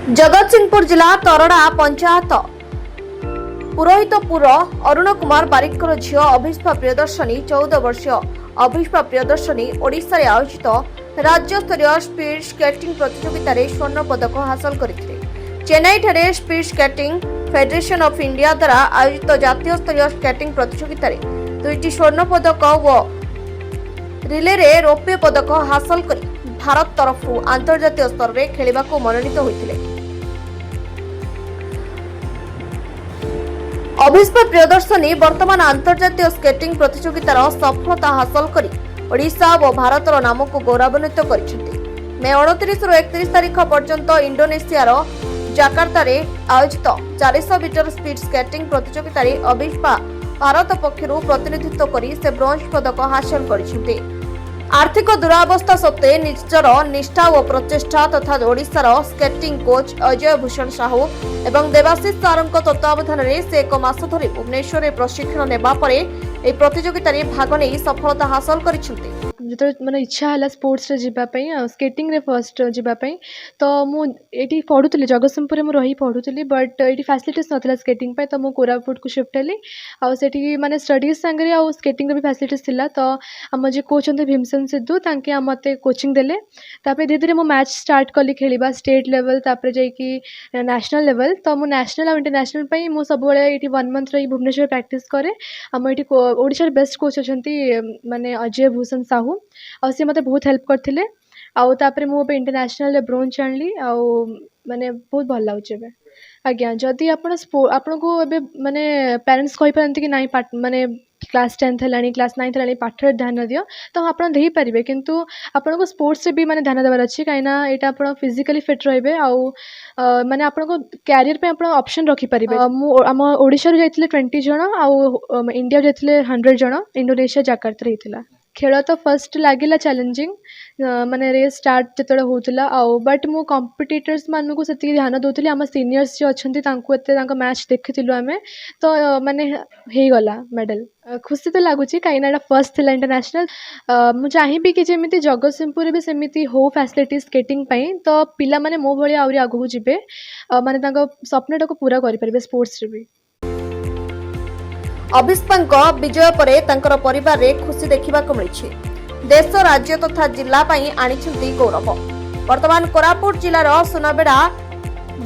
जगतसिंहपुर जिला तरड़ा पंचायत पुरोहितपुर अरुण कुमार बारिकर झील अभिष्पा प्रियदर्शनी 14 वर्षीय अभिष्पा प्रियदर्शनी ओडिशा रे आयोजित राज्य स्तरीय स्पीड स्केटिंग प्रतियोगिता रे स्वर्ण पदक हासिल करथिले। चेन्नई ठारे speed skating federation of India द्वारा आयोजित जातीय स्तरीय स्केटिंग प्रतियोगिता रे 2टी स्वर्ण पदक और रिले रे रौप्य पदक हासिल करी भारत तरफ अंतर्जातीय स्तर में खेलिबा को मनोनीत होइथिले। अभिष्पा प्रियदर्शनी वर्तमान अंतर्जातीय स्केटिंग प्रतियोगितार सफलता हासिल करी ओडिशा और भारतर नाम को गौरवान्वित करिसेंती। मे 29 रु 31 तारिख पर्यंत इंडोनेशियार जाकार्ता रे आयोजित 400 मीटर स्पीड स्केटिंग प्रतियोगिता रे अभिष्पा भारत पक्षरु प्रतिनिधित्व करी से ब्रोंज पदक हासिल करिसेंती। आर्थिक दुरावस्था सत्वे निजर निष्ठा और प्रचेष्टा तथा ओडिशार स्केटिंग कोच अजय भूषण साहू एवं देवाशीष सारंक तत्वावधान में से 1 मास धरी भुवनेश्वर में प्रशिक्षण नेबा परे एही प्रतियोगिता रे भाग नै सफलता हासिल करिसेंती। जो मैंने इच्छा है स्पोर्ट्स रे जीवाई स्केटिंग रे फर्स्ट जीवाई तो मुझे पढ़ुली जगतसिंहपुर में रही पढ़ुली बट ये फैसिलिटीज नाला स्केटिंग पे तो मुझे कोरापुट को शिफ्ट हेली आठी माने स्टडीज सांगे आ स्केटिंग भी फैसिलिटीज थिला तो आम जो कोच अंत भीमसेन सिद्धू तांके मत कोचिंग देले तापर धीरे धीरे मो मैच स्टार्ट कली खेलिबा स्टेट लेवल तापर जाइकी नेशनल लेवल तो मु नेशनल और इंटरनेशनल पे मु सब बेले 1 मंथ रही भुवनेश्वर प्रैक्टिस करे आम ये ओडिशार बेस्ट कोच अच्छा माने अजय भूषण साहू आ सी मते बहुत हेल्प करथिले आउ तापर मु इंटरनेशनल ब्रोंज आनली आउ माने बहुत भल लागुचे बे आज्ञा जदि आपण को एबे माने पेरेंट्स कहि पारंती कि नाही माने क्लास 10th हेलानी क्लास 9th हेलानी पाठ ध्यान दियो तो आपण देही परिबे किंतु आपण को स्पोर्ट्स से भी माने ध्यान देबार अछि काइना एटा आपण फिजिकली फिट रहबे आउ माने आपण को कैरियर पे आपण ऑप्शन रखि परिबे। मु हम ओडिशा रे जाइतिले 20 जण आउ इंडिया जाइतिले 100 जण इंडोनेशिया जाकार्ता रे हितला। खेल तो फर्स्ट लगिला चैलेंजिंग माने रेस स्टार्ट जतले होतला आउ बट मु कॉम्पिटिटर्स मानु को सेति ध्यान दोतली हम सीनियर्स जो अछंती तांको एते तांको मैच देखितिलु हमें तो माने हे गला मेडल खुशी तो लागुची काइना फर्स्ट थिला इंटरनेशनल मु चाहिबी कि जेमिति जगतसिंहपुर भी सेमिति हो फैसिलिटी स्केटिंग पई तो पिला माने मो भली आउरी आगु जिबे माने तांको सपनाटा को पूरा करि परबे स्पोर्ट्स रे भी। अभिष्पा विजय परे तांकर परिवार रे खुशी देखिबा को मिलिछि। देश राज्य तथा जिला पई आनिछंती गौरव। वर्तमान कोरापुट जिलार सुनाबेड़ा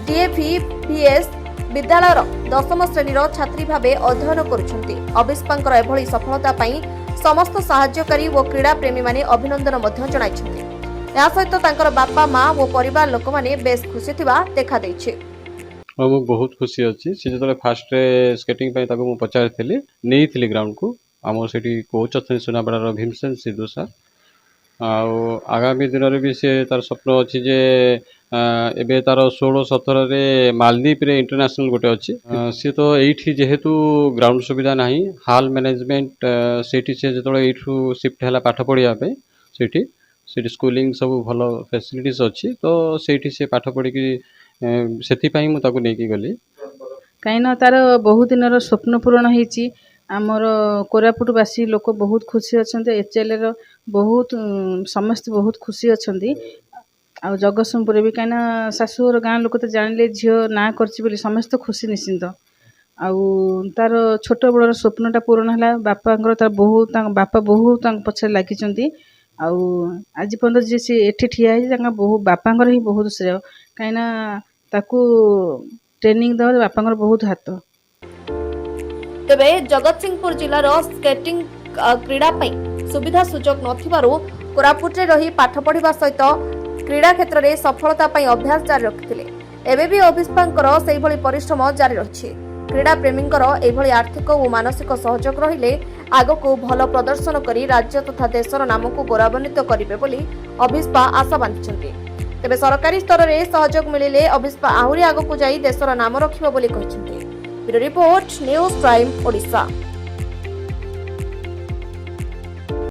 डीएवीपीएस विद्यालयर 10म श्रेणीर छात्री भावे अध्ययन करुछंती। अभिष्पांकर एभली सफलता पई समस्त सहाय्यकारी और क्रीड़ा प्रेमी माने अभिनंदन मध्य जणाइछंती। या सहित तांकर बापा मां और परिवार लोक माने बेस खुशी थिबा देखा दैछि। मु बहुत खुशी अच्छी से जो फास्ट स्केटिंग मुझे पचारि नहीं ग्राउंड को आम से कोच अच्छे सुनाबेड़ार भीमसेन सिद्धू सर आगामी दिन में भी सी तार स्वप्न अच्छी जे एबे तार 16-17 रे मालदीप रे इंटरनेशनल गोटे अच्छी सी तो ये जेहेतु ग्राउंड सुविधा ना हाल मैनेजमेंट से जो शिफ्ट है पाठ पढ़िया से स्कूलिंग सब भल फैसिलिटीज अच्छी तो से पाठ पढ़ी से मुझे नहीं गली कहीं तार बहुत दिन स्वप्न पूरण होती आमर कोरापुटवासी लोक बहुत खुशी अच्छा एचएल बहुत समस्त बहुत खुशी अच्छा आ जगतसिंहपुर भी कहीं शाशुर गाँ लोक तो जानिले झील ना कर समस्त खुशी निश्चिंत आउ तार छोट बड़ स्वप्नटा पूरण है बापा तार बहुत बापा बहुत पछे लगी आउ आज पर्यटन जी सी एठी ठिया है बहुत बापांकर ही बहुत श्रेय कहीं ताकू ट्रेनिंग दवा बापांकर बहुत हाथ। तेबे जगतसिंहपुर जिलार स्केटिंग क्रीड़ा पई सुविधा सुजोग नथिबारु कोरापुट रे रही पाठ पढ़िबा सहित क्रीड़ा क्षेत्र में सफलता पई अभ्यास जारी रखिथिले। एबे भी अभिष्पांकर सेहि भली परिश्रम जारी रहिछि। क्रीड़ा प्रेमींकर एभली आर्थिक और मानसिक सहयोग रहिले आगको भल प्रदर्शन करी राज्य तथा देशर नाम को गौरवान्वित करिवे बोली अभिष्पा आशा बांधिछन्ति। तेबे सरकारी स्तर में सहयोग मिलिले अभिष्पा आहुरी आगको जाई देशर नाम रखिबो बोली कहिछन्ति। Bureau report news prime Odisha.